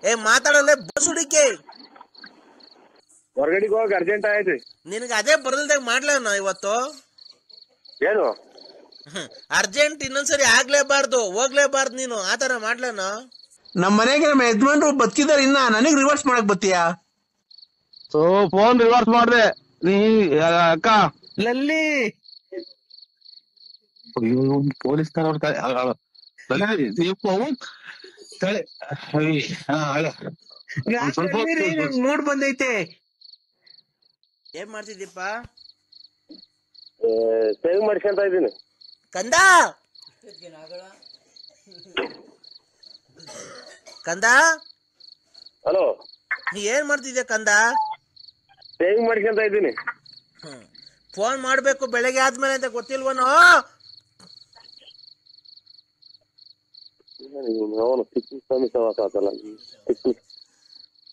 ಏ ಮಾತಾಡಲ್ಲ ಬಸ್ ಹುಡುಕಿ ಹೊರಗಡೆಗೆ ಹೋಗಿ ಅರ್ಜೆಂಟ್ ಆಯ್ತು. ನಿನಗೆ ಅದೇ ಬರಲ್ದಾಗ ಮಾಡ್ಲನ ಇವತ್ತು ಏನು ಅರ್ಜೆಂಟ್ ಇನ್ನೊಂದ್ಸರಿ ಆಗ್ಲೇಬಾರ್ದು ಹೋಗ್ಲೇಬಾರ್ದು ನೀನು ಆತರ ಮಾಡ್ಲನ. ನಮ್ಮ ಮನೆಗೆ ನಮ್ಮ ಯಜಮಾನ್ರು ಬದುಕಿದಾರೆ, ಇನ್ನ ನನಗ್ ರಿವರ್ಸ್ ಮಾಡಕ್ ಬತ್ತೀಯಾ? ಫೋನ್ ರಿವರ್ಸ್ ಮಾಡ್ದೆ ನೀ ಅಕ್ಕ. ಲಲ್ಲಿ ಪೊಲೀಸ್ ಮೂಡ್ ಬಂದೈತೆ. ಏನ್ ಮಾಡ್ತಿದ್ದೀಪ? ಸೇವ್ ಮಾಡ್ಕೊಂತ ಇದ್ದೀನಿ. ಕಂದ ಕಂದ ಹಲೋ, ಏನ್ ಮಾಡ್ತಿದ್ಯಾ ಕಂದ? ಸೇವ್ ಮಾಡ್ಕೊಂತ ಇದ್ದೀನಿ. ಫೋನ್ ಮಾಡ್ಬೇಕು ಬೆಳಗ್ಗೆ ಆದ್ಮೇಲೆ ಅಂತ ಗೊತ್ತಿಲ್ವನೋ?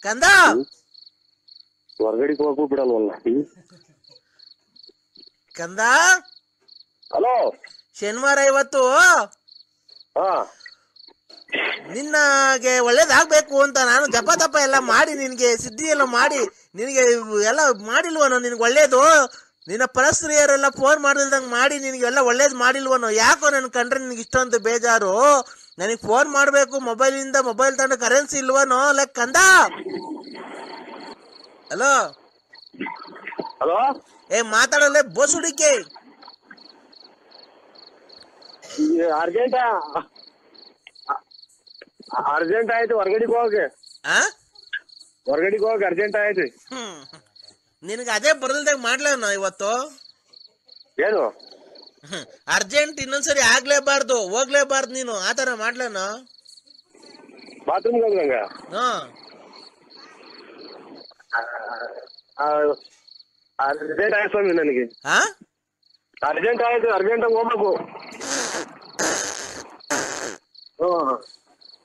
ಕಂದ ಹೊರಗಡೆಗೆ ಹೋಗು ಬಿಡಲ್ವಲ್ಲ. ಕಂದ ಹಲೋ, ಶನಿವಾರ ಇವತ್ತು ಹಾ ನಿನ್ನಗೆ ಒಳ್ಳೇದಾಗ್ಬೇಕು ಅಂತ ನಾನು ಜಪ ತಪ ಎಲ್ಲ ಮಾಡಿ ನಿನ್ಗೆ ಸಿದ್ಧಿ ಎಲ್ಲ ಮಾಡಿ ನಿನಗೆ ಎಲ್ಲ ಮಾಡಿಲ್ವನೋ? ನಿನ್ಗೆ ಒಳ್ಳೇದು ನಿನ್ನ ಪರಸ್ತ್ರೀಯರೆಲ್ಲ ಫೋನ್ ಮಾಡಿಲ್ದಂಗೆ ಮಾಡಿ ನಿನಗೆಲ್ಲ ಒಳ್ಳೇದು ಮಾಡಿಲ್ವನೋ? ಯಾಕೋ ನನ್ ಕಂಡ್ರೆ ನಿನ್ಗೆ ಇಷ್ಟೊಂದು ಬೇಜಾರು? ನನಗೆ ಫೋನ್ ಮಾಡಬೇಕು ಮೊಬೈಲಿಂದ, ಮೊಬೈಲ್ ತಗೊಂಡು ಕರೆನ್ಸಿ ಇಲ್ವನೋ? ಲೈಕ್ ಕಂದ. ಹಲೋ ಹಲೋ, ಏ ಮಾತಾಡಲ್ಲ ಬಸ್ ಹುಡುಕಿ ಅರ್ಜೆಂಟ್ ಆಯ್ತು. ಹೊರಗಡೆಗೆ ಹೋಗಿ ಅರ್ಜೆಂಟ್ ಆಯ್ತು. ನಿನಗೆ ಅದೇ ಬರಲ್ದಾಗ ಮಾಡ್ಲನ ಇವತ್ತು? ಏನು ಅರ್ಜೆಂಟ್ ಇನ್ನೊಂದ್ಸರಿ ಆಗ್ಲೇಬಾರ್ದು ಹೋಗ್ಲೇಬಾರ್ದು ನೀನು ಆತರ ಮಾಡ್ಲನ? ಬಾತ್ರೂಮ್ಗೆ ಹೋಗ್ದಂಗ ಅರ್ಜೆಂಟ್ ಆಯ್ತು ಸ್ವಾಮಿ, ನನಗೆ ಅರ್ಜೆಂಟ್ ಆಯ್ತು. ಅರ್ಜೆಂಟಾಗಿ ಹೋಗ್ಬೇಕು.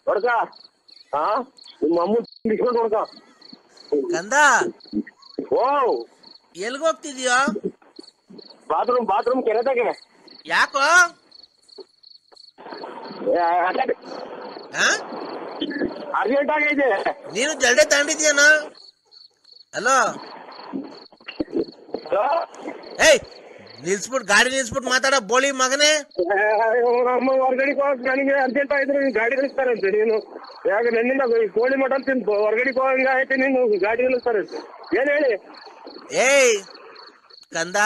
ಹೊಡ್ಕ ನಿಮ್ಮ ಅಮ್ಮ ಇಸ್ಕೊಂಡು ಹೊಡ್ಕ. ಕಂದ ಓ, ಎಲ್ಗೋಗ್ತಿದ್ಯೋ? ಬಾತ್ರೂಮ್ ಕೆರೆದಾಗೆ. ಯಾಕೋ? ಅರ್ಜೆಂಟ್ ಆಗೈತೆ. ನೀನು ಜಲ್ಡೆ ತಗೊಂಡಿದ್ಯಾನ? ಹಲೋ ಏಯ್ ನಿಲ್ಸ್ಬಿಟ್ಟು ಗಾಡಿ ನಿಲ್ಸ್ಬಿಟ್ಟು ಮಾತಾಡ ಬೋಳಿ ಮಗನೇ. ನಮ್ಮ ಹೊರಗಡೆಗೆ ಹೋಗಕ್ ನನಗೆ ಅರ್ಜೆಂಟ್ ಆಯ್ತು. ಗಾಡಿ ನಿಲ್ಲಿಸ್ತಾರಂತೆ. ನೀನು ಯಾಕೆ ನನ್ನಿಂದ ಕೋಳಿ ಮಟನ್ ತಿಂದು ಹೊರಗಡೆಗೆ ಹೋಗಂಗ ಆಯ್ತು, ನೀನು ಗಾಡಿ ನಿಲ್ಲಿಸ್ತಾರಂತೆ. ಏನ್ ಹೇಳಿ? ಏಯ್ ಕಂದ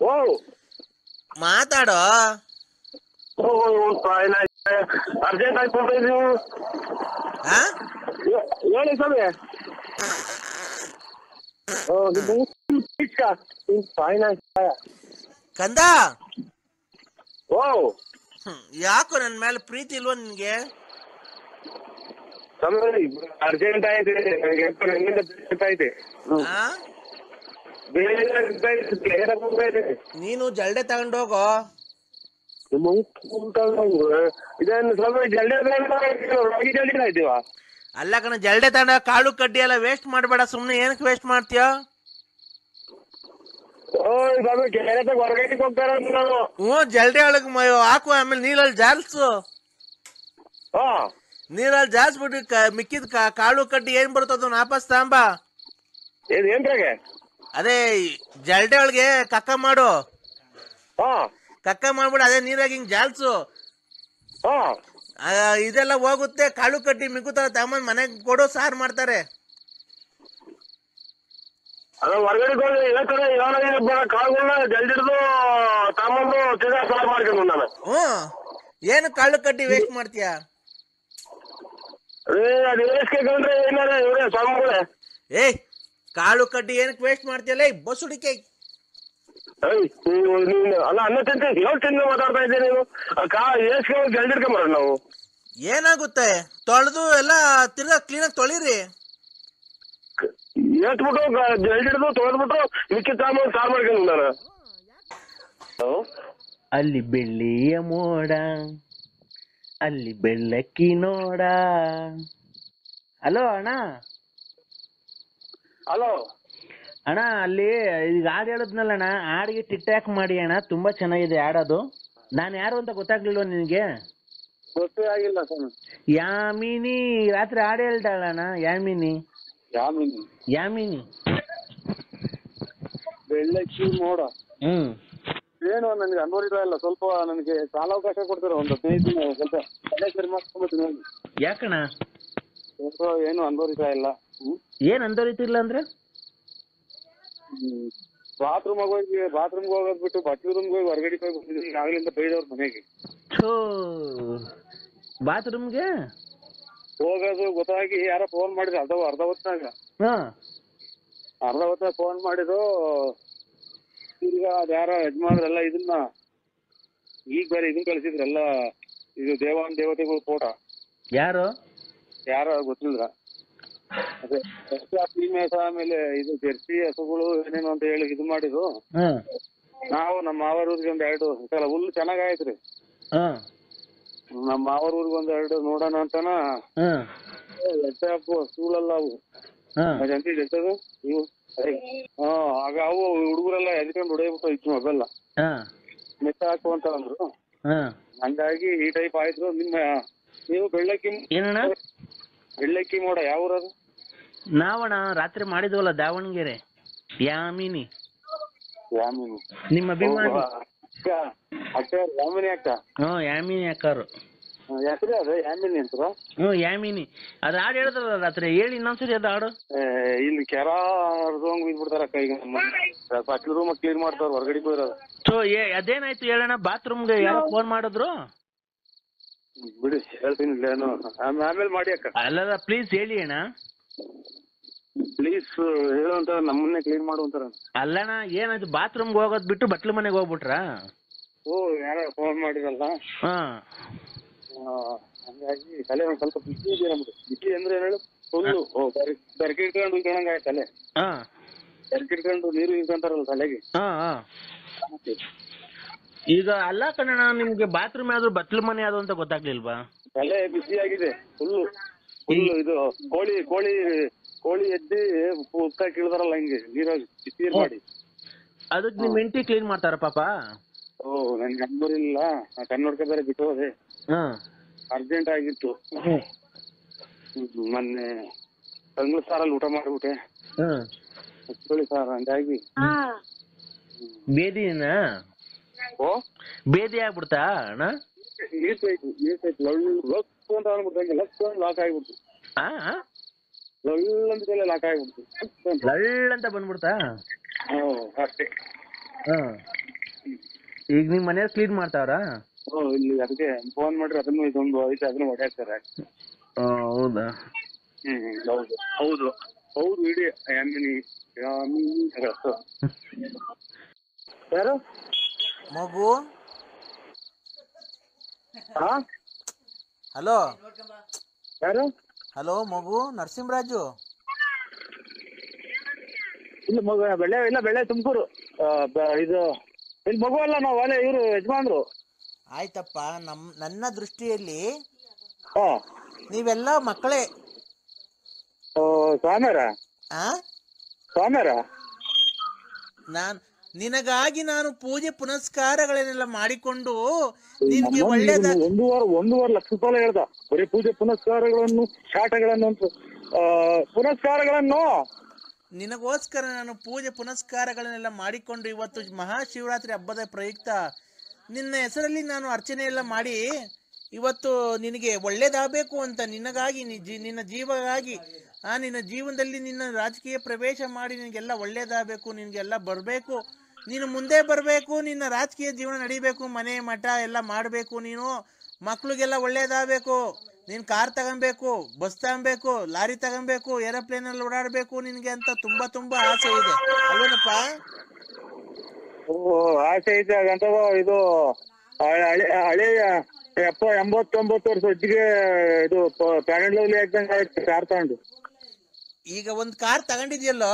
ಓ ಮಾತಾಡೋ. ಅರ್ಜೆಂಟ್ ಆಯ್ತು ನೀವು ಹೇಳಿ ಸ್ವಾಮಿ. ಕಂದ ಓ ಯಾಕೋ ನನ್ ಮೇಲೆ ಪ್ರೀತಿ ಇಲ್ವ ನಿನ್ಗೆ? ಅರ್ಜೆಂಟ್ ಆಯ್ತು. ಐತೆ ನೀನು ಜಲ್ಡೆ ತಗೊಂಡೋಗೋ. ಇದನ್ನು ಸ್ವಲ್ಪ ಜಲ್ದಿ ಆಯ್ತೀವ. ಅಲ್ಲ ಕಣ, ಜಲ್ಡೆ ತಗೊಂಡ ಕಾಳು ಕಡ್ಡಿ ಎಲ್ಲ ವೇಸ್ಟ್ ಮಾಡಬೇಡ. ಸುಮ್ನೆ ಏನಕ್ಕೆ ವೇಸ್ಟ್ ಮಾಡ್ತೀಯ? ಹೊರಗಡೆ ಹೋಗ್ತಾರ ನಾವು. ಜಲ್ಡೆ ಒಳಗ್ ಹಾಕು, ಆಮೇಲೆ ನೀರಲ್ಲಿ ಜಾಲ್ಸು. ನೀರಲ್ಲಿ ಜಾಲ್ಸ್ಬಿಟ್ಟು ಮಿಕ್ಕಿದ ಕಾಳು ಕಡ್ಡಿ ಏನ್ ಬರ್ತದ ವಾಪಸ್ ತಾಂಬ. ಏನ್ರಾಗೆ? ಅದೇ ಜಲ್ಡೆ ಒಳಗೆ ಕಕ್ಕ ಮಾಡು. ಕಕ್ಕ ಮಾಡ್ಬಿಡು, ಅದೇ ನೀರಾಗಿ ಹಿಂಗ್ ಜಾಲ್ಸು. ಇದೆಲ್ಲ ಹೋಗುತ್ತೆ. ಕಾಳು ಕಡ್ಡಿ ಮಿಕ್ಕುತ್ತಾರ ತಗೊಂಡ್ ಮನೆಗ್ ಕೊಡು, ಸಾರು ಮಾಡ್ತಾರೆ. ಹೊರಗಡೆ ಕಾಳುಗಳನ್ನ ಜಲ್ದಿಡ್ದು ತಗೊಂಡು ತಿರ್ಗಾ ಸಾರು ಮಾಡ್ಕೊಂಡು ನಾನು. ಏನು ಕಾಳು ಕಡ್ಡಿ ವೇಸ್ಟ್ ಮಾಡ್ತೀಯ? ಅದು ವೇಸ್ಕೊಂಡ್ರೆ ಏನಾರ ಇವ್ರೆ ಸ್ವಾಮಿಗಳೇ. ಏಯ್ ಕಾಳು ಕಡ್ಡಿ ಏನಕ್ಕೆ ವೇಸ್ಟ್ ಮಾಡ್ತೀಯಲ್ಲ ಬಸ್ ಹುಡುಕಿ. ಅಲ್ಲ ಅನ್ನ ತಿಂತ ತಿಂದು ಮಾತಾಡ್ತಾ ಇದ್ದೀನಿ. ನೀನು ಏಸ್ಕೊಂಡು ಜಲ್ದಿಡ್ಕೊಂಬರ ನಾವು. ಏನಾಗುತ್ತೆ? ತೊಳೆದು ಎಲ್ಲ ತಿರ್ಗಾ ಕ್ಲೀನಾಗಿ ತೊಳಿರಿ. ಎತ್ಬಿಟ್ಟು ಜಲ್ದಿಡ್ದು ತೊಳೆದ್ಬಿಟ್ಟು ಮಿಕ್ಕಿ ಸಾರು ಮಾಡ್ಕೊಂಡು ನಾನು. ಅಲ್ಲಿ ಬೆಳ್ಳಿಯ ಮೋಡ, ಅಲ್ಲಿ ಬೆಳ್ಳಕ್ಕಿ ನೋಡ. ಹಲೋ ಅಣ್ಣ. ಹಲೋ ಅಣ್ಣ, ಅಲ್ಲಿ ಈಗ ಹಾಡು ಹೇಳಿದ್ನಲ್ಲ ಅಣ್ಣ, ಹಾಡಿಗೆ ಟಿಕ್ ಟಾಕ್ ಮಾಡಿ ಅಣ್ಣ. ತುಂಬಾ ಚೆನ್ನಾಗಿದೆ ಹಾಡೋದು. ನಾನು ಯಾರು ಅಂತ ಗೊತ್ತಾಗ್ಲಿಲ್ವ ನಿನಗೆ? ಗೊತ್ತೇ ಆಗಿಲ್ಲ ಸ್ವಾಮಿ. ಯಾಮಿನಿ ರಾತ್ರಿ ಹಾಡು ಹೇಳ್ತಾಳಣ್ಣ. ಯಾಮಿನಿ ಯಾಮಿನಿ ಯಾಮಿನಿ ಬೆಳ್ಳಕ್ಕಿ ಮೋಡ. ಏನು ನನಗೆ ಅನ್ವಯಿತ ಇಲ್ಲ. ಸ್ವಲ್ಪ ನನಗೆ ಕಾಲಾವಕಾಶ ಕೊಡ್ತಾರೆ ಒಂದು 15 ದಿನ. ಸ್ವಲ್ಪ ತಲೆ ಸರಿ ಮಾಡ್ಕೊಂಡ್ಬಿಡ್ತೀನಿ. ಯಾಕಣ್ಣ? ಸ್ವಲ್ಪ ಏನು ಅನ್ವಯಿತ ಇಲ್ಲ. ಏನ್ ಅಂದೋರಿತಿಲ್ಲ ಅಂದ್ರೆ ಬಾತ್ರೂಮ್ಗೆ ಹೋಗೋದ್ ಬಿಟ್ಟು ಬಟ್ಟೆ ರೂಮ್ಗೆ ಹೋಗಿ ಹೊರಗಡೆ ಹೋಗಿ ಬಂದಿದ್ದೀನಿ. ಆಗ್ಲಿಂದ ಬೈದವ್ರ ಮನೆಗೆ ಬಾತ್ರೂಮ್ಗೆ ಹೋಗೋದು ಗೊತ್ತಾಗಿ ಯಾರೋ ಫೋನ್ ಮಾಡಿದ್ರು. ಅರ್ಧ ಹೊತ್ತಾಗ ಫೋನ್ ಮಾಡಿದ್ರು. ಈಗ ಅದ್ಯಾರೋ ಯಜಮಾನ್ರೆಲ್ಲ ಇದನ್ನ ಈಗ ಬೇರೆ ಇದನ್ನ ಕಳಿಸಿದ್ರಲ್ಲ, ಇದು ದೇವತೆಗಳು ಫೋಟೋ. ಯಾರೋ ಗೊತ್ತಿಲ್ಲ. ಅದೇ ಮೇಸ ಆಮೇಲೆ ಇದು ಜರ್ಸಿ ಹಸುಗಳು ಏನೇನು ಅಂತ ಹೇಳಿ ಇದು ಮಾಡಿದ್ರು. ನಾವು ನಮ್ಮ ಮಾವರ ಊರಿಗೆ ಒಂದ್ 2 ಹುಲ್ಲು ಚೆನ್ನಾಗಾಯ್ತ್ರಿ. ನಮ್ಮ ಮಾವರ ಊರಿಗೆ ಒಂದ್ 2 ನೋಡೋಣ ಅಂತನ ಸ್ಕೂಲಲ್ಲ ಅವು ಎತ್ತದು ಇವು. ಆಗ ಅವು ಹುಡುಗರೆಲ್ಲ ಎದ್ಕೊಂಡು ಹೊಡೆಯಬಿಟ್ಟು ಇತ್ತು ಮೊಬೈಲ್ ಮೆತ್ತ ಹಾಕುವಂತ ಅಂದ್ರು. ಹಂಗಾಗಿ ಈ ಟೈಪ್ ಆಯ್ತು. ನೀವು ಬೆಳ್ಳಕ್ಕಿ ಮೋಡ ಯಾವ ಊರದು? ನಾವಣ ರಾತ್ರಿ ಮಾಡಿದ್ವಲ್ಲ ದಾವಣಗೆರೆ. ಯಾಮಿನಿ ನಿಮ್ಮ ಅಭಿಮಾನಿ ಅಕ್ಕ ಯಾಮಿನಿ ಅಕ್ಕ. ಯಾಮಿನಿ ಅಕ್ಕಾರು ಹೆಸರು ಅದು ಯಾಮಿನಿ ಅಂತ. ಯಾಮಿನಿ ಅದ್ ಹಾಡು ಹೇಳಿದ್ರಲ್ಲ ರಾತ್ರಿ. ಹೇಳಿ ಇನ್ನೊಂದ್ಸರಿ ಅದು ಹಾಡು. ಇಲ್ಲಿ ಕೆರ ಹರ್ದೋಂಗ್ ಬಿದ್ಬಿಡ್ತಾರಕ್ಕ. ಈಗ ಬಾಕಿ ರೂಮ್ ಕ್ಲೀನ್ ಮಾಡ್ತಾರ ಹೊರಗಡೆ ಹೋಗಿರೋದು. ಅದೇನಾಯ್ತು ಹೇಳೋಣ? ಬಾತ್ರೂಮ್ಗೆ ಯಾರೋ ಫೋನ್ ಮಾಡಿದ್ರು. ಬಿಡಿ ಹೇಳ್ತೀನಿ ಏನು ಆಮೇಲೆ ಮಾಡಿ ಅಕ್ಕ. ಅಲ್ಲ ಪ್ಲೀಸ್ ಹೇಳಿ ಅಣ್ಣ. ಪ್ಲೀಸ್ ಹೇಳುವಂತ ನಮ್ಮನ್ನೇ ಕ್ಲೀನ್ ಮಾಡುವಂತಾರ. ಅಲ್ಲಣ್ಣ ಏನಾಯ್ತು? ಬಾತ್ರೂಮ್ಗೆ ಹೋಗೋದ್ ಬಿಟ್ಟು ಬಟ್ಲು ಮನೆಗೆ ಹೋಗ್ಬಿಟ್ರ? ಯಾರೋ ಫೋನ್ ಮಾಡಿರಲ್ಲ. ಹಂಗಾಗಿ ತಲೆ ಒಂದ್ ಸ್ವಲ್ಪ ಬಿಸಿ ಇದೆ ನಮ್ದು. ಬಿಸಿ ಅಂದ್ರೆ ಏನ್ ಹೇಳು, ಫುಲ್ಲು ಬೆರಕಿಟ್ಕೊಂಡು ಉಳ್ಕೊಂಡಂಗ ಆಯ್ತು ತಲೆ. ಬೆರಕಿಟ್ಕೊಂಡು ನೀರು ಇಳ್ಕೊಂತಾರಲ್ಲ ತಲೆಗೆ. ಈಗ ಅಲ್ಲ ಕಣಣ್ಣ, ನಿಮ್ಗೆ ಬಾತ್ರೂಮ್ ಯಾವ್ದು ಬಟ್ಲು ಮನೆ ಯಾವ್ದು ಅಂತ ಗೊತ್ತಾಗ್ಲಿಲ್ವಾ? ತಲೆ ಬಿಸಿ ಆಗಿದೆ ಫುಲ್ಲು. ಇದು ಕೋಳಿ ಎದ್ದಿ ಉಪ್ಪ ಕೀಳ್ದಾರಲ್ಲ ಹಿಂಗೆ ನೀರಾಗಿ ಬಿಸಿ ಮಾಡಿ. ಅದಕ್ಕೆ ನಿಮ್ ಹೆಂಡತಿ ಕ್ಲೀನ್ ಮಾಡ್ತಾರ ಪಾಪ? ನನ್ಗೆ ನಂಬರಿಲ್ಲ. ಕನ್ನಡಕ ಬೇರೆ ಬಿಟ್ಟು ಹೋದೆ. ಅರ್ಜೆಂಟ್ ಆಗಿತ್ತು. ಮೊನ್ನೆ ತಂಗ್ಳು ಸಾರಲ್ಲಿ ಊಟ ಮಾಡ್ಬಿಟ್ಟೆ. ಸಾರ್ ಹಂಗಾಗಿ ಬೇದಿನ ಬೇದಿ ಆಗ್ಬಿಡ್ತಾ ಅಣ್ಣ? ನೀರ್ಸೈತು ಲಕ್ ಅಂತ ಅಂದ್ಬಿಟ್ಟು ಲಾಕ್ ಆಗಿಬಿಡ್ತು. ಲಾಕ್ ಆಗಿಬಿಡ್ತು. ಲಳ್ ಅಂತ ಬಂದ್ಬಿಡ್ತಾ? ಅಷ್ಟೇ. ಈಗ ನಿಮ್ ಮನೆಯವ್ರು ಕ್ಲೀನ್ ಮಾಡ್ತಾವ್ರ? ಇಲ್ಲಿ ಅದಕ್ಕೆ ಫೋನ್ ಮಾಡ್ರಿ. ಅದನ್ನು ಇದೊಂದು ಐತೆ, ಅದನ್ನ ಹೊಡ್ಯಾಕ್ತಾರೆ. ಹೌದಾ? ಹೌದು ಇಡೀ ಯಾಮಿನಿ ಯಾರು ಮಗು. ಹಲೋ ಯಾರು? ಹಲೋ ಮಗು ನರಸಿಂಹರಾಜು. ಇಲ್ಲ ಮಗು ಬೆಳ್ಳೆ ತುಮಕೂರು. ಇದು ಇಲ್ಲಿ ಮಗು ಅಲ್ಲ, ನಾವು ಅಲ್ಲೇ ಇವರು ಯಜಮಾನ್ರು. ಆಯ್ತಪ್ಪ. ನನ್ನ ದೃಷ್ಟಿಯಲ್ಲಿ ನೀವೆಲ್ಲ ಮಕ್ಕಳೇ. ಸ್ವಾಮ್ಯಾರ ನಿನಗಾಗಿ ನಾನು ಪೂಜೆ ಪುನಸ್ಕಾರಗಳನ್ನೆಲ್ಲ ಮಾಡಿಕೊಂಡು ನಿನ್ಗೆ ಒಳ್ಳೇದ. 1.5 ಲಕ್ಷ ರೂಪಾಯಿ ಹೇಳ್ದ. ಬರೀ ಪೂಜೆ ಪುನಸ್ಕಾರಗಳನ್ನು ಶಾಟಗಳನ್ನು ಅಂತ ಪುನಸ್ಕಾರಗಳನ್ನು ನಿನಗೋಸ್ಕರ ನಾನು ಪೂಜೆ ಪುನಸ್ಕಾರಗಳನ್ನೆಲ್ಲ ಮಾಡಿಕೊಂಡು ಇವತ್ತು ಮಹಾಶಿವರಾತ್ರಿ ಹಬ್ಬದ ಪ್ರಯುಕ್ತ ನಿನ್ನ ಹೆಸರಲ್ಲಿ ನಾನು ಅರ್ಚನೆ ಎಲ್ಲ ಮಾಡಿ ಇವತ್ತು ನಿನಗೆ ಒಳ್ಳೇದಾಗಬೇಕು ಅಂತ ನಿನಗಾಗಿ ನಿನ್ನ ಜೀವಗಾಗಿ ನಿನ್ನ ಜೀವನದಲ್ಲಿ ನಿನ್ನ ರಾಜಕೀಯ ಪ್ರವೇಶ ಮಾಡಿ ನಿನಗೆಲ್ಲ ಒಳ್ಳೇದಾಗಬೇಕು, ನಿನಗೆಲ್ಲ ಬರಬೇಕು, ನೀನು ಮುಂದೆ ಬರಬೇಕು, ನಿನ್ನ ರಾಜಕೀಯ ಜೀವನ ನಡಿಬೇಕು, ಮನೆ ಮಠ ಎಲ್ಲ ಮಾಡಬೇಕು, ನೀನು ಮಕ್ಳಿಗೆಲ್ಲ ಒಳ್ಳೇದಾಗಬೇಕು, ನೀನು ಕಾರ್ ತಗೊಬೇಕು, ಬಸ್ ತಗೊಬೇಕು, ಲಾರಿ ತಗೊಬೇಕು, ಏರೋಪ್ಲೇನಲ್ಲಿ ಓಡಾಡಬೇಕು ನಿನಗೆ ಅಂತ ತುಂಬಾ ಆಸೆ ಇದೆ ಅಲ್ವೇನಪ್ಪ? ಆಸೆ ಐತೆ. ಹಾಗಂತ ಇದು ಹಳೆಯ 80-90 ವರ್ಷ ಹೊತ್ತಿಗೆ ಇದು ಪ್ಯಾರೆಂಟ್ ಲವ್ಲಿ ಹಾಕ್ದಂಗೆ ಆಯ್ತು ಕಾರ್ ತಗೊಂಡು. ಈಗ ಒಂದು ಕಾರ್ ತಗೊಂಡಿದ್ಯಲ್ಲೋ,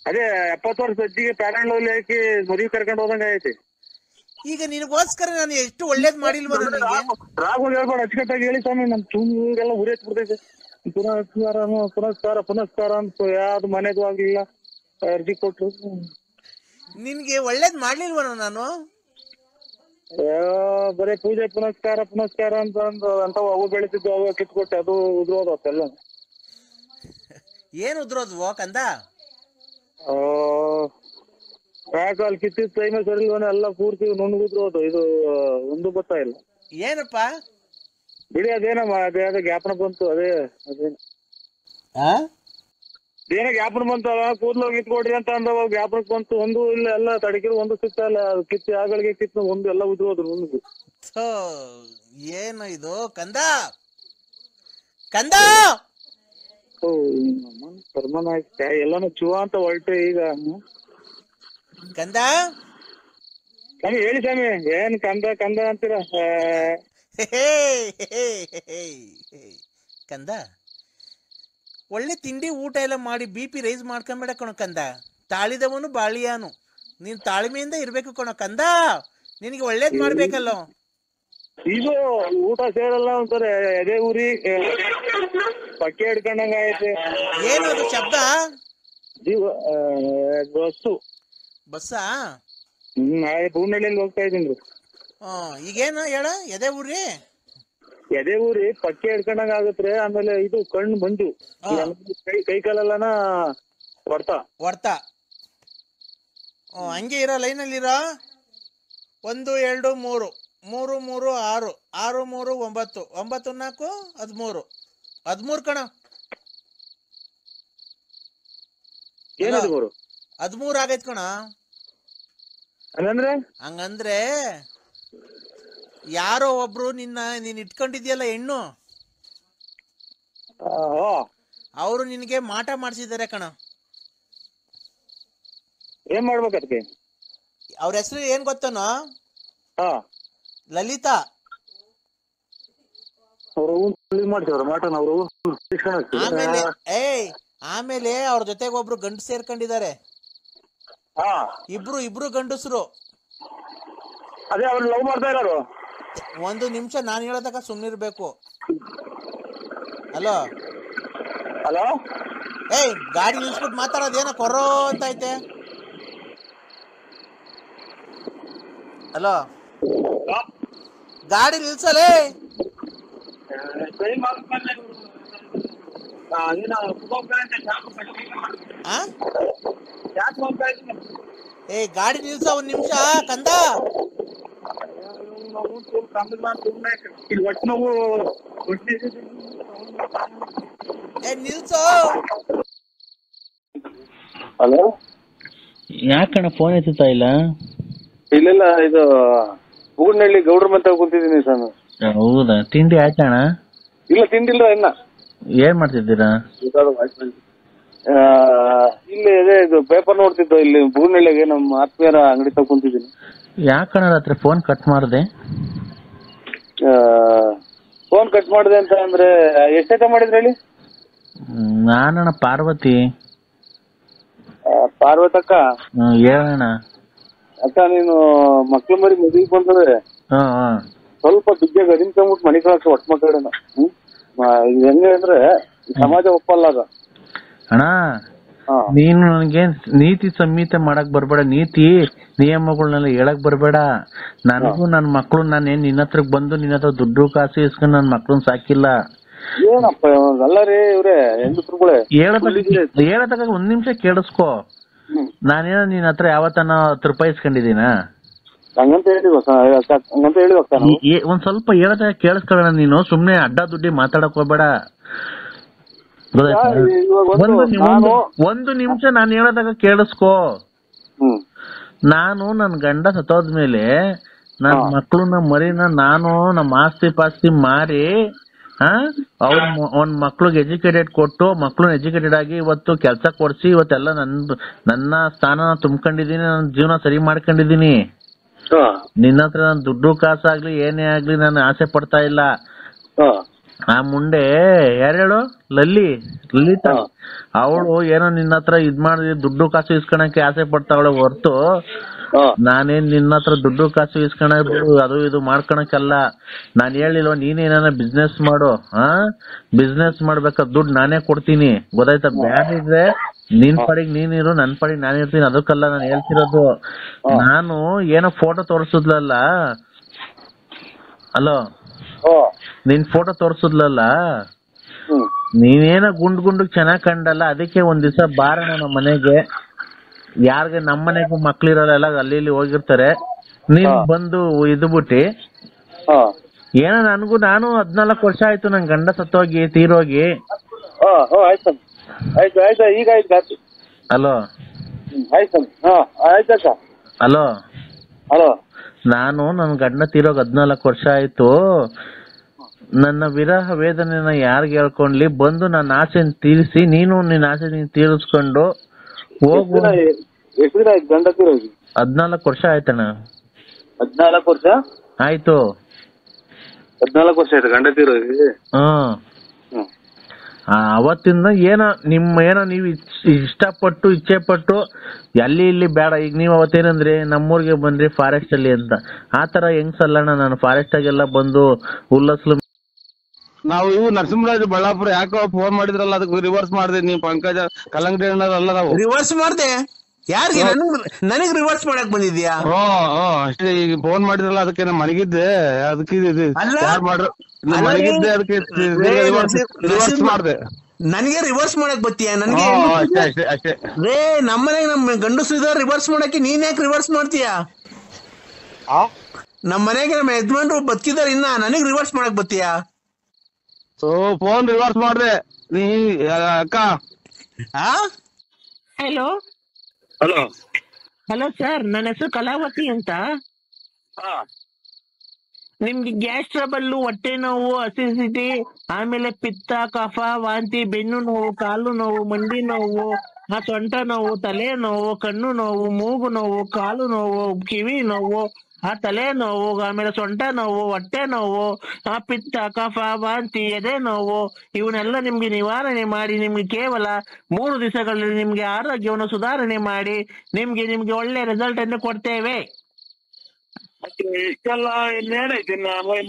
ಅದೇ 70 ವರ್ಷ ಹೊತ್ತಿಗೆ ಪ್ಯಾರೆಂಟ್ ಲವ್ಲಿ ಹಾಕಿ ಮದುವೆ ಕರ್ಕೊಂಡು ಹೋದಂಗೆ ಐತಿ. ಈಗ ನಿನಗೋಸ್ಕರ ನಾನು ಎಷ್ಟು ಒಳ್ಳೇದ್ ಮಾಡಿಲ್ವ ನನಗೆ? ರಾಘವ್ ಹೇಳ್ಬೇಡ, ಅಚ್ಚುಕಟ್ಟಾಗಿ ಹೇಳಿ ಸ್ವಾಮಿ. ನಮ್ ತುಂಗೆಲ್ಲ ಉರೇತ್ ಬಿಡ್ತೈತೆ. ಪುನಸ್ಕಾರ ಅಂತ ಯಾವ್ದು ಮನೆಗೂ ಆಗ್ಲಿಲ್ಲ, ಅರ್ಜಿ ಕೊಟ್ರು. ನಿನ್ಗೆ ಒಳ್ಳೇದ್ ಮಾಡ್ಲಿಲ್ವನ ನಾನು? ಬರೀ ಪೂಜೆ ಪುನಸ್ಕಾರ ಅಂತ ಅವು ಬೆಳಿತಿದ್ವು, ಅವು ಕಿತ್ಕೊಟ್ಟೆ, ಅದು ಉದ್ರೋದಲ್ಲ. ಏನ್ ಉದ್ರೋದ್ವು ಕಂದ? ಯಾಕೆ ಅಲ್ಲಿ ಕಿತ್ತಿದ ಟೈಮೇ ಸರಿ ಇಲ್ವನ, ಎಲ್ಲ ಪೂರ್ತಿ ನುಣ್ಣುಗುದ್ರೋದು. ಇದು ಒಂದು ಗೊತ್ತಾ ಇಲ್ಲ. ಏನಪ್ಪಾ ಬಿಡಿ, ಅದೇನಮ್ಮ ಅದೇ ಜ್ಞಾಪನ ಬಂತು. ಅದೇನು ಜ್ಞಾಪನ ಬಂತು, ಕೂದ್ಲು ಕಿತ್ಕೊಡ್ರಿ ಅಂತ ಅಂದವ, ಜ್ಞಾಪನಕ್ಕೆ ಬಂತು. ಒಂದು ಇಲ್ಲ, ಎಲ್ಲ ತಡಕಿರು ಒಂದು ಸಿಗ್ತಾ ಇಲ್ಲ. ಕಿತ್ತಿ ಆಗಳಿಗೆ ಕಿತ್ತು ಒಂದು ಎಲ್ಲ ಉದ್ರೋದು ನುಣ್ಣು. ಏನು ಇದು ಕಂದ? ಕಂದ ಕರ್ಮನಾಯ್ತ ಎಲ್ಲಾನು ಚುವ ಅಂತ ಹೊರಟೆ ಈಗ. ಕಂದ ಸ್ವಾಮಿ ಹೇಳಿ ಸ್ವಾಮಿ, ಏನ್ ಕಂದ ಅಂತೀರ? ಕಂದ, ಒಳ್ಳೆ ತಿಂಡಿ ಊಟ ಎಲ್ಲ ಮಾಡಿ BP ರೈಸ್ ಮಾಡ್ಕೊಂಬೇಡ ಕಣೋ ಕಂದ. ತಾಳಿದವನು ಬಾಳಿಯಾನು. ನೀನ್ ತಾಳ್ಮೆಯಿಂದ ಇರ್ಬೇಕು ಕಣೋ ಕಂದ. ನಿನಗೆ ಒಳ್ಳೇದ್ ಮಾಡ್ಬೇಕಲ್ಲೋ. ಇದು ಊಟ ಸೇರಲ್ಲ ಅಂತಾರೆ, ಎದೆ ಊರಿ ಪಕ್ಕೆ ಹಿಡ್ಕೊಂಡಂಗ ಆಗೈತೆ. ಏನು ಅದು ಶಬ್ದ? ಬಸ್ಸಾ? ಬೂನಹಳ್ಳಿಯಲ್ಲಿ ಹೋಗ್ತಾ ಇದೀನಿ. ಈಗೇನು ಹೇಳ? ಎದೆ ಊರಿ ಪಕ್ಕೆ ಹಿಡ್ಕೊಂಡಂಗ ಆಗತ್ರೆ. ಆಮೇಲೆ ಇದು ಕಣ್ಣು ಮಂಜು, ಕೈ ಕಾಲೆಲ್ಲನ ಹೊಡ್ತಾ. ಹಂಗೆ ಇರೋ ಲೈನಲ್ಲಿ ಇರೋ. 1 2 3 3 3 6 6 3 9 9 4 13 13 ಕಣ. ಏನದು 13 ಆಗೈತ್ ಕಣ. ಹಂಗಂದ್ರೆ ಯಾರೋ ಒಬ್ರು ನೀನ್ ಇಟ್ಕೊಂಡಿದ್ಯಲ್ಲ ಹೆಣ್ಣು, ಅವರು ನಿನ್ಗೆ ಮಾಟ ಮಾಡ್ಸಿದಾರೆ ಕಣ. ಏನ್ ಮಾಡ್ಬೇಕು ಅದಕ್ಕೆ? ಅವ್ರ ಹೆಸರು ಏನ್ ಗೊತ್ತನೋ? ಲಲಿತಾ. ಆಮೇಲೆ ಅವ್ರ ಜೊತೆಗೆ ಒಬ್ರು ಗಂಡು ಸೇರ್ಕೊಂಡಿದ್ದಾರೆ. ಇಬ್ರು ಗಂಡಸರು. ಅದೇ ಅವ್ರು ಲವ್ ಮಾಡ್ತಾ ಇರೋರು. 1 ನಿಮಿಷ ನಾನು ಹೇಳೋದಕ್ಕ ಸುಮ್ನಿರ್ಬೇಕು. ಹಲೋ ಗಾಡಿ ನಿಲ್ಸ್ಬಿಟ್ಟು ಮಾತಾಡೋದೇನ ಕೊರೋ ಅಂತ ಐತೆ. ಹಲೋ, ಗಾಡಿ ನಿಲ್ಸಲೇ. ಗಾಡಿ ನಿಲ್ಸ 1 ನಿಮಿಷ ಕಂದ. ನಿಲ್ಸೋ. ಹಲೋ, ಯಾಕಣ್ಣ ಫೋನ್ ಎತ್ತುತ್ತಾ ಇಲ್ಲ? ಇಲ್ಲ, ಇದು ಬೂಗನಹಳ್ಳಿ ಗೌಡ್ರ ಮತ್ತ ಕೂತಿದ್ದೀನಿ ಸರ್. ಹೌದಾ, ತಿಂಡಿ ಆಯ್ತಣ್ಣ? ಇಲ್ಲ, ತಿಂಡಿಲ್ಲ ಇನ್ನ. ಏನ್ ಮಾಡ್ತಿದ್ದೀರಾ? ಇಲ್ಲಿ ಇದು ಪೇಪರ್ ನೋಡ್ತಿದ್ದು. ಇಲ್ಲಿ ಬೂಗನಹಳ್ಳಿಗೆ ನಮ್ಮ ಆತ್ಮೀಯರ ಅಂಗಡಿ ತಗೊಂಡ್ ಕುಂತಿದ್ದೀನಿ. ಯಾಕಣ್ಣ ರಾತ್ರಿ ಫೋನ್ ಕಟ್ ಮಾಡಿದೆ? ಫೋನ್ ಕಟ್ ಮಾಡಿದೆ ಅಂತ ಅಂದ್ರೆ ಎಷ್ಟೈತೆ ಮಾಡಿದ್ರಿ ಹೇಳಿ? ನಾನಣ್ಣ ಪಾರ್ವತಿ. ಪಾರ್ವತಕ್ಕ? ಹೇಳಣ್ಣ. ಅಕ್ಕ, ನೀನು ಮಕ್ಳು ಮರಿ ಮದುವೆ ಬಂದ್ರೆ ಸ್ವಲ್ಪ ಬಿಜ್ಜಾಗ ಅದಿನ್ ತಂದ್ಬಿಟ್ಟು ಮನೆ ಕಳ್ಸ ಒಟ್ಟು ಮಕ್ಕಳನ್ನ. ಹೆಂಗೆ ಅಂದ್ರೆ ಸಮಾಜ ಒಪ್ಪಲ್ಲ ಅದ ಅಣ್ಣ. ನೀನು ನನಗೆ ನೀತಿ ಸಂಹಿತೆ ಮಾಡಕ್ ಬರ್ಬೇಡ, ನೀತಿ ನಿಯಮಗಳನ್ನೆಲ್ಲ ಹೇಳಕ್ ಬರ್ಬೇಡ. ನನಗೂ ನನ್ನ ಮಕ್ಳು ನಾನೇನ್ ನಿನ್ನ ಹತ್ರಕ್ ಬಂದು ನಿನ್ನ ಹತ್ರ ದುಡ್ಡು ಕಾಸು ಇಸ್ಕೊಂಡು ನನ್ನ ಮಕ್ಳನ್ನ ಸಾಕಿಲ್ಲ. ಏನಪ್ಪ ಅಲ್ಲ ರೀ ಇವ್ರೆ ಹೆಂಗಸ್ರುಗಳೇ. ಹೇಳತಕ್ಕ 1 ನಿಮಿಷ ಕೇಳಿಸ್ಕೊ. ನಾನೇನೋ ನಿನ್ನ ಹತ್ರ ಯಾವತ್ತನ 10 ರೂಪಾಯಿ ಇಸ್ಕೊಂಡಿದ್ದೀನ? ಹಂಗಂತ ಹೇಳಿ ಒಂದ್ ಸ್ವಲ್ಪ ಹೇಳತಕ್ಕ ಕೇಳಿಸ್ಕೊಳ್ಳೋಣ. ನೀನು ಸುಮ್ನೆ ಅಡ್ಡ ದುಡ್ಡಿ ಮಾತಾಡಕ್ ಹೋಗ್ಬೇಡ. ಒಂದು ನಿಮಿಷ ನಾನು ಹೇಳೋದಾಗ ಕೇಳಿಸ್ಕೊ. ನಾನು ನನ್ ಗಂಡ ಸತ್ತೋದ್ಮೇಲೆ ನನ್ ಮಕ್ಳನ್ನ ಮರಿನ ನಾನು ನಮ್ಮ ಆಸ್ತಿ ಪಾಸ್ತಿ ಮಾರಿ ಅವ್ನ ಮಕ್ಳಿಗೆ ಎಜುಕೇಟೆಡ್ ಕೊಟ್ಟು ಮಕ್ಳನ್ನ ಎಜುಕೇಟೆಡ್ ಆಗಿ ಇವತ್ತು ಕೆಲ್ಸ ಕೊಡ್ಸಿ ಇವತ್ತೆಲ್ಲ ನನ್ನ ಸ್ಥಾನ ತುಂಬ್ಕೊಂಡಿದೀನಿ, ನನ್ನ ಜೀವನ ಸರಿ ಮಾಡ್ಕೊಂಡಿದೀನಿ. ನಿನ್ನ ಹತ್ರ ನಾನು ದುಡ್ಡು ಕಾಸಾಗ್ಲಿ ಏನೇ ಆಗ್ಲಿ ನಾನು ಆಸೆ ಪಡ್ತಾ ಇಲ್ಲ. ಆ ಮುಂಡೆ ಯಾರೇಳು? ಲಲಿತಾ. ಅವಳು ಏನೋ ನಿನ್ನ ಹತ್ರ ಇದ್ ಮಾಡಿ ದುಡ್ಡು ಕಾಸು ಇಸ್ಕೊಳಕ್ಕೆ ಆಸೆ ಪಡ್ತಾವಳೆ ಹೊರ್ತು ನಾನೇನ್ ನಿನ್ನ ಹತ್ರ ದುಡ್ಡು ಕಾಸು ಇಸ್ಕೊಳಕ್ ಅದು ಇದು ಮಾಡ್ಕೊಳಕಲ್ಲ. ನಾನ್ ಹೇಳಿಲ್ವ ನೀನೇನ ಬಿಸ್ನೆಸ್ ಮಾಡು, ಬಿಸ್ನೆಸ್ ಮಾಡ್ಬೇಕಾದ ದುಡ್ಡು ನಾನೇ ಕೊಡ್ತೀನಿ, ಗೊತ್ತಾಯ್ತಾ? ಬ್ಯಾಡಿದ್ರೆ ನಿನ್ ಪಾಡಿಗೆ ನೀನಿರು, ನನ್ ಪಾಡಿಗೆ ನಾನಿರ್ತೀನಿ. ಅದಕ್ಕಲ್ಲ ನಾನು ಹೇಳ್ತಿರೋದು. ನಾನು ಏನೋ ಫೋಟೋ ತೋರಿಸಿದ್ಲಲ್ಲ, ಅಲೋ, ಓ ನಿನ್ ಫೋಟೋ ತೋರ್ಸುದ್ಲಲ್ಲ, ಹ್ಮ್ ನೀನೇನ ಗುಂಡ್ ಚೆನ್ನಾಗ್ ಕಂಡಲ್ಲ, ಅದಕ್ಕೆ ಒಂದ್ ದಿವಸ ಬಾರಣ ನಮ್ಮ ಮನೆಗೆ. ಯಾರ್ಗೆ ನಮ್ಮ ಮನೆಗೂ ಮಕ್ಳಿರೋಲ್ಲ, ಅಲ್ಲಿ ಇಲ್ಲಿ ಹೋಗಿರ್ತಾರೆ. ನೀನ್ ಬಂದು ಇದ್ಬಿಟ್ಟಿ ಏನೋ ನಾನು 14 ವರ್ಷ ಆಯ್ತು ನನ್ ಗಂಡ ಸತ್ತೋಗಿ ತೀರೋಗಿ. ಆಯ್ತು ಆಯ್ತು ಆಯ್ತು ಈಗ ಆಯ್ತು. ಅಲೋ ಆಯ್ತು ಆಯ್ತಕ್ಕ. ಅಲೋ, ಹಲೋ, ನಾನು ನನ್ ಗಂಡ ತೀರೋಗ್ 14 ವರ್ಷ ಆಯ್ತು. ನನ್ನ ವಿರಹ ವೇದನೆನ ಯಾರ್ಗೆ ಹೇಳ್ಕೊಂಡ್ಲಿ, ಬಂದು ನನ್ನ ಆಸೆನ ತೀರಿಸಿ, ನೀನು ನಿನ್ನ ಆಸೆ ನೀನ್ ತೀರಿಸ್ಕೊಂಡು ಹೋಗು. ಎಷ್ಟು ದಿನ ಆಯ್ತು ಗಂಡ ತೀರೋಗಿ? 14 ವರ್ಷ ಆಯ್ತಣ್ಣ. 14 ವರ್ಷ ಆಯ್ತು. 14 ವರ್ಷ ಆಯ್ತು ಗಂಡ ತೀರೋಗಿ? ಅವತ್ತಿಂದ ಏನೋ ನೀವು ಇಷ್ಟಪಟ್ಟು ಇಚ್ಛೆ ಪಟ್ಟು ಅಲ್ಲಿ ಇಲ್ಲಿ ಬೇಡ. ಈಗ ನೀವು ಅವತ್ತೇನಂದ್ರಿ ನಮ್ಮೂರ್ಗೆ ಬಂದ್ರಿ ಫಾರೆಸ್ಟ್ ಅಲ್ಲಿ ಅಂತ, ಆತರ ಹೆಂಗ್ಸಲ್ಲಣ್ಣ. ನಾನು ಫಾರೆಸ್ಟ್ ಆಗೆಲ್ಲ ಬಂದು ಉಲ್ಲಸ್ಲು. ನಾವು ಇವು ನರಸಿಂಹರಾಜ್ ಬಳ್ಳಾಪುರ ಯಾಕೋ ಫೋನ್ ಮಾಡಿದ್ರಲ್ಲ, ಅದಕ್ಕೆ ರಿವರ್ಸ್ ಮಾಡಿದೆ. ನೀವು ಪಂಕಜ ಕಲ್ಲಂಗಡಿ ಅಣ್ಣರಲ್ಲ, ನಾವು ರಿವರ್ಸ್ ಮಾಡ್ದೆ. ಯಾರಿಗೆ? ನನಗ್ ರಿವರ್ಸ್ ಮಾಡಕ್ ಬಂದಿದ್ಯಾ? ಅಷ್ಟೇ. ಈಗ ಫೋನ್ ಮಾಡಿದ್ರಲ್ಲ, ಅದಕ್ಕೆ ನಾನು ಮನಗಿದ್ದೆ. ಅದಕ್ಕೆ ಯಾರು ಮಾಡ್ರು ಮನಗಿದ್ದೆ, ಅದಕ್ಕೆ ರಿವರ್ಸ್ ಮಾಡಿದೆ. ನನಗೆ ರಿವರ್ಸ್ ಮಾಡಕ್ ಬತ್ತೀಯ? ನನಗೆ ಅಷ್ಟೇ ಅಷ್ಟೇ ಅಷ್ಟೇ. ರೇ, ನಮ್ಮನೆಗೆ ನಮ್ ಗಂಡಸ್ರಿದ ರಿವರ್ಸ್ ಮಾಡಕ್ಕೆ ನೀನ್ ಯಾಕೆ ರಿವರ್ಸ್ ಮಾಡ್ತೀಯಾ? ನಮ್ ಮನೆಗೆ ನಮ್ಮ ಯಜಮಾನ್ರು ಬದುಕಿದಾರ, ಇನ್ನ ನನಗ್ ರಿವರ್ಸ್ ಮಾಡಕ್ ಬತ್ತೀಯಾ? ಫೋನ್ ರಿವರ್ಸ್ ಮಾಡಿದೆ ನೀ ಅಕ್ಕ. ಹಲೋ ಹಲೋ ಹಲೋ ಸರ್, ನನ್ನ ಹೆಸರು ಕಲಾವತಿ ಅಂತ. ನಿಮ್ಗೆ ಗ್ಯಾಸ್ ಟ್ರಬಲ್, ಹೊಟ್ಟೆ ನೋವು, ಅಸಿಡಿಟಿ, ಆಮೇಲೆ ಪಿತ್ತ, ಕಫ, ವಾಂತಿ, ಬೆನ್ನು ನೋವು, ಕಾಲು ನೋವು, ಮಂಡಿ ನೋವು, ಸೊಂಟ ನೋವು, ತಲೆ ನೋವು, ಕಣ್ಣು ನೋವು, ಮೂಗು ನೋವು, ಕಾಲು ನೋವು, ಕಿವಿ ನೋವು, ತಲೆ ನೋವು, ಆಮೇಲೆ ಸೊಂಟ ನೋವು, ಹೊಟ್ಟೆ ನೋವು, ಪಿತ್ತ, ಕಫ, ವಾಂತಿ, ಎದೆ ನೋವು, ಇವನ್ನೆಲ್ಲ ನಿಮ್ಗೆ ನಿವಾರಣೆ ಮಾಡಿ ನಿಮ್ಗೆ ಕೇವಲ 3 ದಿವಸಗಳಲ್ಲಿ ನಿಮ್ಗೆ ಆರೋಗ್ಯವನ್ನು ಸುಧಾರಣೆ ಮಾಡಿ ನಿಮ್ಗೆ ಒಳ್ಳೆ ರಿಸಲ್ಟ್ ಅನ್ನು ಕೊಡ್ತೇವೆ. ಇಷ್ಟೆಲ್ಲ ಇನ್ನೇನೈತಿ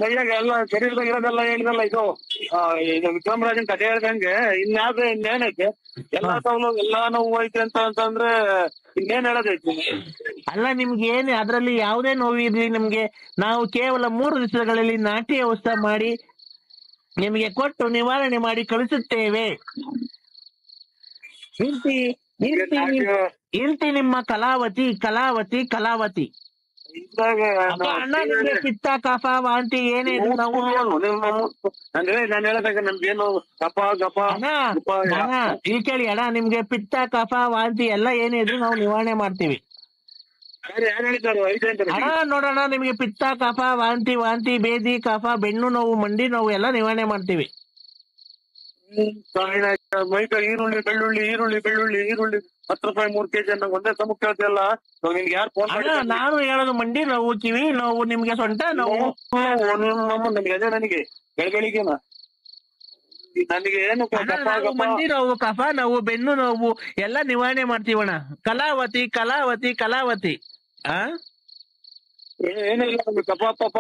ಮೈಯಾಗ ಎಲ್ಲ ಶರೀರದಾಗ ಇರೋದೆಲ್ಲ ಹೇಳಿದಲ್ಲ. ಇದು ವಿಕ್ರಮರಾಜನ್ ಕಥೆ ಹೇಳ್ದಂಗೆ ಇನ್ಯಾವ್ದು ಇನ್ನೇನೈತೆ? ಎಲ್ಲಾ ಸೌಲಭ್ಯ ಎಲ್ಲಾ ನೋವು ಐತೆ ಅಂತಂದ್ರೆ ಇನ್ನೇನ್ ಹೇಳೋದೈತಿ? ಅಲ್ಲ, ನಿಮ್ಗೆ ಏನ್ ಅದ್ರಲ್ಲಿ ಯಾವುದೇ ನೋವು ಇರ್ಲಿ, ನಿಮ್ಗೆ ನಾವು ಕೇವಲ 3 ದಿವಸಗಳಲ್ಲಿ ನಾಟಿ ಔಷಧ ಮಾಡಿ ನಿಮಗೆ ಕೊಟ್ಟು ನಿವಾರಣೆ ಮಾಡಿ ಕಳಿಸುತ್ತೇವೆ. ಇಂತಿ ನಿಮ್ಮ ಕಲಾವತಿ ಕಲಾವತಿ ಕಲಾವತಿ. ಅಣ್ಣ, ನಿಮ್ಗೆ ಪಿತ್ತ, ಕಫ, ವಾಂತಿ ಏನೇ ನಾವು ಅಂದ್ರೆ ನಾನು ಹೇಳದಾಗ ನಮ್ಗೇನು ಕಫ ಗಫ ಇಲ್ಲಿ ಕೇಳಿ ಅಣ್ಣ, ನಿಮ್ಗೆ ಪಿತ್ತ, ಕಫ, ವಾಂತಿ ಎಲ್ಲ ಏನೇ ಇದ್ರು ನಾವು ನಿವಾರಣೆ ಮಾಡ್ತೀವಿ. ಅಣ್ಣ ನೋಡೋಣ, ನಿಮ್ಗೆ ಪಿತ್ತ, ಕಫ, ವಾಂತಿ ಬೇದಿ, ಕಫ, ಬೆನ್ನು ನೋವು, ಮಂಡಿ ನೋವು ಎಲ್ಲ ನಿವಾರಣೆ ಮಾಡ್ತೀವಿ. ಮೈಕ ಈರುಳ್ಳಿ ಬೆಳ್ಳುಳ್ಳಿ 10 ರೂಪಾಯಿ 3 kg ಅನ್ನ ಒಂದೇ ಸಮುಖ ಕೇಳ್ತಿಯಲ್ಲ. ನಿನ್ಗೆ ಯಾರು ಫೋನ್ ಮಾಡಿ? ನಾನು ಹೇಳೋದು ಮಂಡಿ ನೋವು, ಕಿವಿ ನೋವು, ನಿಮ್ಗೆ ಸೊಂಟ ನೋವು. ನನಗೆ ಅದೇ ನನಗೆ ಬೆಳಗಳಿಗೆನ ನನಗೆ ಏನು ಮಂಡಿ ನೋವು, ಕಫ ನೋವು, ಬೆನ್ನು ನೋವು ಎಲ್ಲ ನಿವಾರಣೆ ಮಾಡ್ತೀವಣ್ಣ. ಕಲಾವತಿ ಕಲಾವತಿ ಕಲಾವತಿ. ಏನಿಲ್ಲ ಕಫ ಪಫ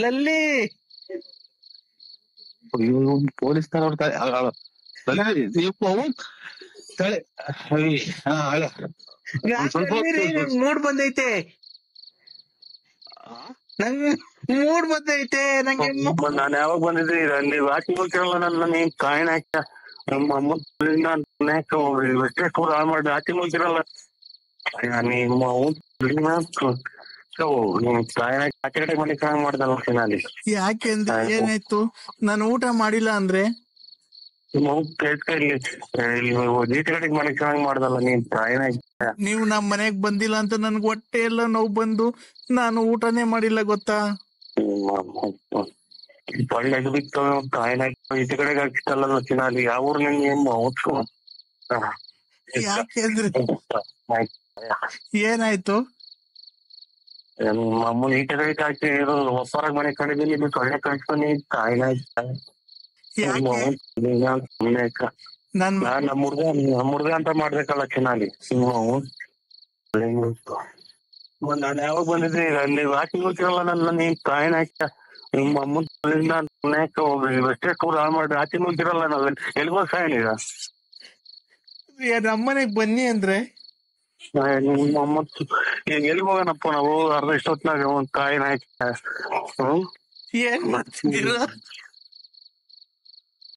ಲಲ್ಲಿ ಪೊಲೀಸ್ ಮೂಡ್ ಬಂದೈತೆ, ನಂಗೆ ಮೂಡ್ ಬಂದೈತೆ. ನಂಗೆ ನಾನು ಯಾವಾಗ ಬಂದಿದ್ದೆ ಅಲ್ಲಿ ವಾಕಿಂಗ್ ಹೋಗ್ತಿರಲ್ಲ, ನನ್ನ ನೀನ್ ಕಾಯಿನ ನಮ್ಮ ಅಮ್ಮ ಮಾಡಿ ವಾಕಿಂಗ್ ಹೋಗ್ತಿರಲ್ಲ ಯಾಕೆಂದ್ರೆ ಏನಾಯ್ತು? ನಾನು ಊಟ ಮಾಡಿಲ್ಲ ಅಂದ್ರೆ ಮಾಡ್ದಲ್ಲ ನೀನ್ ತಾಯಿನ. ನೀವು ನಮ್ ಮನೆಗ್ ಬಂದಿಲ್ಲ ಅಂತ ನನ್ಗೆ ಹೊಟ್ಟೆ ಎಲ್ಲ ನೋವು ಬಂದು ನಾನು ಊಟನೇ ಮಾಡಿಲ್ಲ, ಗೊತ್ತಾ? ಒಳ್ಳೆದು ಬಿತ್ತು ಕಾಯಿನ ಈಚೆ ಕಡೆಗೆ ಹಾಕಿಸ್ತಲ್ಲ ಚಿನ್ನಾಲಿ. ಯಾವ ಊರ್ ನಿನ್ಗೆ ಯಾಕೆಂದ್ರೆ ಏನಾಯ್ತು? ಅಮ್ಮನ ಈಚೆ ಕಡೆಗೆ ಹಾಕಿ ಹೊಸರಾಗ ಮನೆ ಕಡೆದಲ್ಲಿ ಸೊಳ್ಳೆ ಕಳ್ಸ್ಕೊಂಡು ಕಾಯಿನ ನಮ್ಮ ಹುಡ್ಗ ಅಂತ ಮಾಡ್ಬೇಕಲ್ಲ ಚಿನ್ನಾಲಿ. ನಾನು ಯಾವಾಗ ಬಂದಿದ್ದೆ ಅಲ್ಲಿ ವಾಕಿಂಗ್ ಹೋಗ್ತಿರಲ್ಲ, ನನ್ನ ನೀನ್ ಕಾಯಿನ ನಿಮ್ಮ ಅಮ್ಮನ ಅಷ್ಟೇ ಕೂಡ ಮಾಡಿ ಆಚೆ ಹೋಗ್ತಿರಲ್ಲ. ನಾವ್ ಎಲ್ಗೋ ಸಾಯನ್ ಈಗ ನಮ್ಮನೆಗ್ ಬನ್ನಿ ಅಂದ್ರೆ? ನಮ್ಮನೆಗ್ ಬನ್ನಿ ಅಂದ್ರೆ ನಾನು ಎಲ್ಲಿಗೆ ಹೋಗ್ಲಿ? ನಾನು ಯಾವಾಗ ಬಂದಿದ್ದೆ ಅಲ್ಲಿ ವಾಕಿಂಗ್ ಹೋಗ್ತಿರಲ್ಲ, ನನ್ನ ನೀನ್ ಕಾಯಿನ ನಿಮ್ಮ ಅಮ್ಮನ ಅಷ್ಟೇ ಕೂಡ ಮಾಡಿ ಆಚೆ ಹೋಗ್ತಿರಲ್ಲ. ನಾವ್ ಎಲ್ಗೋ ಸಾಯನ್ ಈಗ. ಈಗ ಎಲ್ಲಿ ಹೋಗೋಣಪ್ಪ ನಾವು ಅರ್ಧ ಇಷ್ಟೊತ್ನಾಗ ಒಂದ್ ಕಾಯಿನ ಏನ್ ಮಾಡ್ತಿದ್ದೀರಾ?